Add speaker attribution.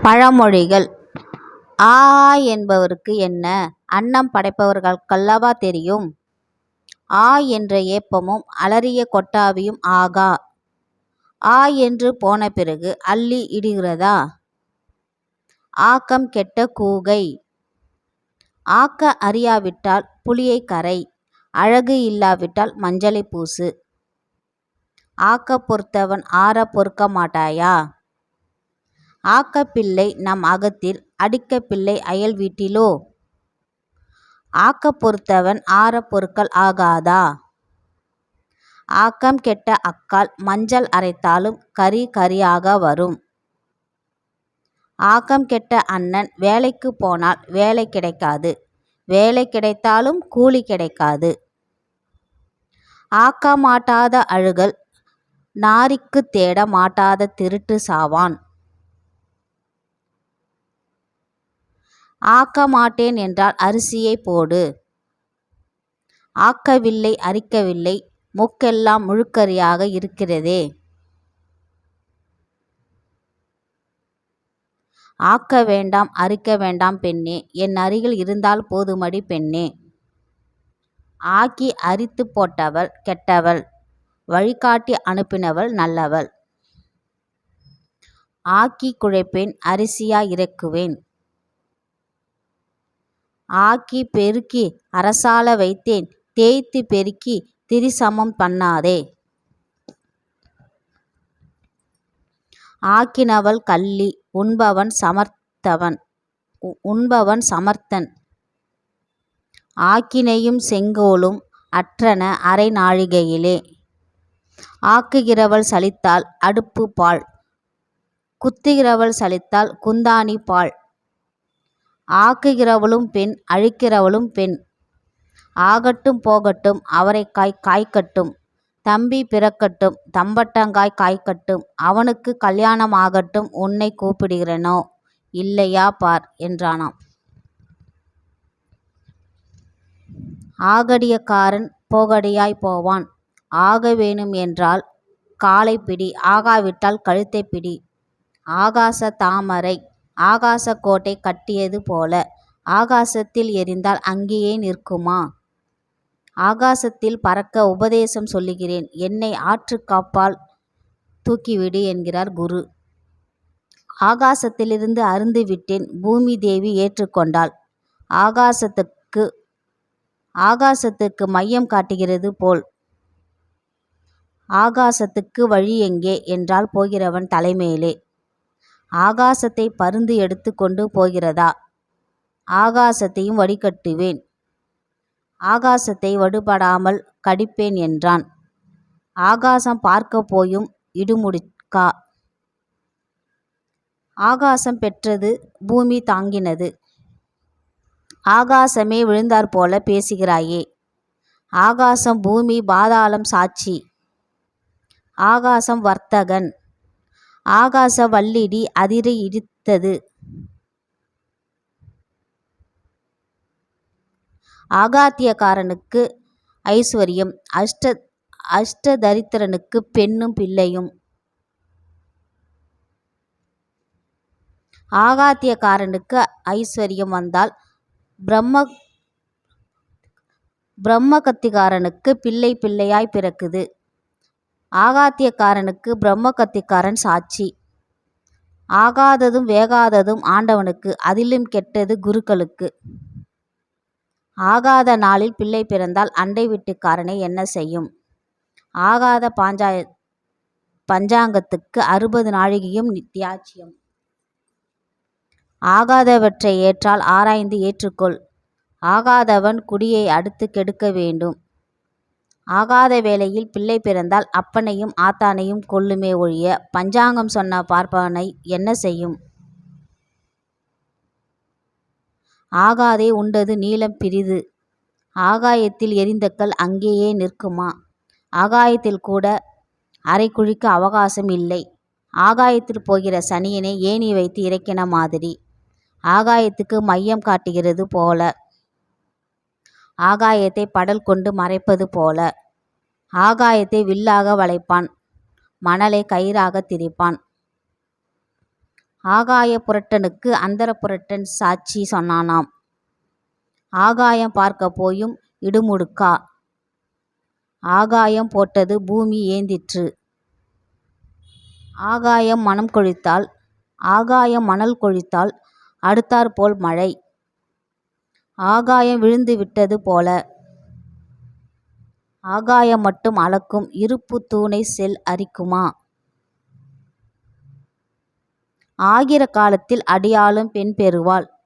Speaker 1: பழமொழிகள். ஆ என்பவருக்கு என்ன? அன்னம் படைப்பவர்களுக்கல்லவா தெரியும். ஆ என்ற ஏப்பமும் அலறிய கொட்டாவியும் ஆகா. ஆ என்று போன பிறகு அள்ளி இடுகிறதா? ஆக்கம் கெட்ட கூகை. ஆக்க அறியாவிட்டால் புளியைக் கரை, அழகு இல்லாவிட்டால் மஞ்சளை பூசு. ஆக்கப் பொறுத்தவன் ஆறப் பொறுக்க மாட்டாயா? ஆக்கப் பிள்ளை நம் அகத்தில், அடிக்கப் பிள்ளை அயல் வீட்டிலோ? ஆக்கப் பொறுத்தவன் ஆறப் பொறுக்கல் ஆகாதா? ஆக்கம் கெட்ட அக்காள் மஞ்சள் அரைத்தாலும் கரி கரியாக வரும். ஆக்கம் கெட்ட அண்ணன் வேலைக்குப் போனால் வேலை கிடைக்காது, வேலை கிடைத்தாலும் கூலி கிடைக்காது. ஆக்கமாட்டாத அழுகல் நாரிக்குத் தேட மாட்டாத திருட்டு சாவான். ஆக்க மாட்டேன் என்றால் அரிசியைப் போடு. ஆக்கவில்லை அரிக்கவில்லை, மூக்கெல்லாம் முழுக்கரியாக இருக்கிறதே. ஆக்க வேண்டாம் அரிக்க வேண்டாம் பெண்ணே, என் அருகில் இருந்தால் போதுமடி பெண்ணே. ஆக்கி அரித்துப் போட்டவள் கெட்டவள், வழிகாட்டி அனுப்பினவள் நல்லவள். ஆக்கிக் குழைப்பேன் அரிசியாய் இறக்குவேன், ஆக்கிப் பெருக்கி அரசாள வைத்தேன் தேய்த்துப் பெருக்கி திரிசமம் பண்ணாதே. ஆக்கினவள் கள்ளி உண்பவன் சமர்த்தன். ஆக்கினையும் செங்கோலும் அற்றன அரை நாழிகையிலே. ஆக்குகிறவள் சலித்தால் அடுப்பு பாழ், குத்துகிறவள் சலித்தால் குந்தாணி பாழ். ஆக்குகிறவளும் பெண் அழிக்கிறவளும் பெண். ஆகட்டும் போகட்டும் அவரைக்காய் காய்க்கட்டும், தம்பி பிறக்கட்டும் தம்பட்டங்காய் காய்க்கட்டும், அவனுக்கு கல்யாணம் ஆகட்டும் உன்னைக் கூப்பிடுகிறேனோ இல்லையா பார் என்றானாம். ஆகடியக்காரன் போகடியாய்ப் போவான். ஆக வேணும் என்றால் காலைப் பிடி, ஆகாவிட்டால் கழுத்தைப் பிடி. ஆகாச தாமரை ஆகாசக் கோட்டை கட்டியது போல, ஆகாசத்தில் எறிந்தால் அங்கேயே நிற்குமா? ஆகாசத்தில் பறக்க உபதேசம் சொல்லுகிறேன், என்னை ஆற்றுக்காப்பால் தூக்கிவிடு என்கிறார் குரு. ஆகாசத்திலிருந்து அருந்து விட்டேன், பூமி தேவி ஏற்றுக்கொண்டாள். ஆகாசத்துக்கு மையம் காட்டுகிறது போல். ஆகாசத்துக்கு வழி எங்கே என்றால் போகிறவன் தலைமேலே. ஆகாசத்தை பருந்து எடுத்து கொண்டு போகிறதா? ஆகாசத்தையும் வடிகட்டுவேன், ஆகாசத்தை வடுபடாமல் கடிப்பேன் என்றான். ஆகாசம் பார்க்கப் போயும் இடுமுடுக்கா? ஆகாசம் பெற்றது பூமி தாங்கினது. ஆகாசமே விழுந்தாற்போல பேசுகிறாயே. ஆகாசம் பூமி பாதாளம் சாட்சி. ஆகாசம் வர்த்தகன். ஆகாச வல்லிடி அதிர இடித்தது. ஆகாத்தியக்காரனுக்கு ஐஸ்வர்யம், அஷ்டதரித்திரனுக்குப் பெண்ணும் பிள்ளையும். ஆகாத்தியக்காரனுக்கு ஐஸ்வர்யம் வந்தால் பிரம்மகத்திக்காரனுக்கு பிள்ளை பிள்ளையாய் பிறக்குது. ஆகாத்தியக்காரனுக்கு பிரம்மகத்திக்காரன் சாட்சி. ஆகாததும் வேகாததும் ஆண்டவனுக்கு, அதிலும் கெட்டது குருக்களுக்கு. ஆகாத நாளில் பிள்ளை பிறந்தால் அண்டை வீட்டுக்காரனை என்ன செய்யும்? ஆகாத பஞ்சாங்கத்துக்கு 60 நாழிகையும் தியாஜ்யம். ஆகாதவற்றை ஏற்றால் ஆராய்ந்து ஏற்றுக்கொள். ஆகாதவன் குடியை அடுத்து கெடுக்க வேண்டும். ஆகாத வேளையில் பிள்ளை பிறந்தால் அப்பனையும் ஆத்தானையும் கொல்லுமே ஒழிய பஞ்சாங்கம் சொன்ன பார்ப்பனை என்ன செய்யும்? ஆகாதே உண்டது நீலம் பிறிது. ஆகாயத்தில் எரிந்த கல் அங்கேயே நிற்குமா? ஆகாயத்தில் கூட அரைக்குழிக்கு அவகாசம் இல்லை. ஆகாயத்தில் போகிற சனியனை ஏணி வைத்து இறக்கின மாதிரி. ஆகாயத்துக்கு மையம் காட்டுகிறது போல, ஆகாயத்தை படல் கொண்டு மறைப்பது போல. ஆகாயத்தை வில்லாக வளைப்பான், மணலை கயிறாக திரிப்பான். ஆகாய புரட்டனுக்கு அந்தர புரட்டன் சாட்சி சொன்னானாம். ஆகாயம் பார்க்க போயும் இடுமுடுக்கா. ஆகாயம் போட்டது பூமி ஏந்திற்று. ஆகாயம் மனம் கொழித்தால் ஆகாயம் மணல் கொழித்தால் அடுத்தாற்போல் மழை. ஆகாயம் விழுந்து விட்டது போல. ஆகாயம் மட்டும் அளக்கும் இருப்பு தூணை செல் அரிக்குமா. ஆகிற காலத்தில் அடியாளும் பெண் பெறுவாள்.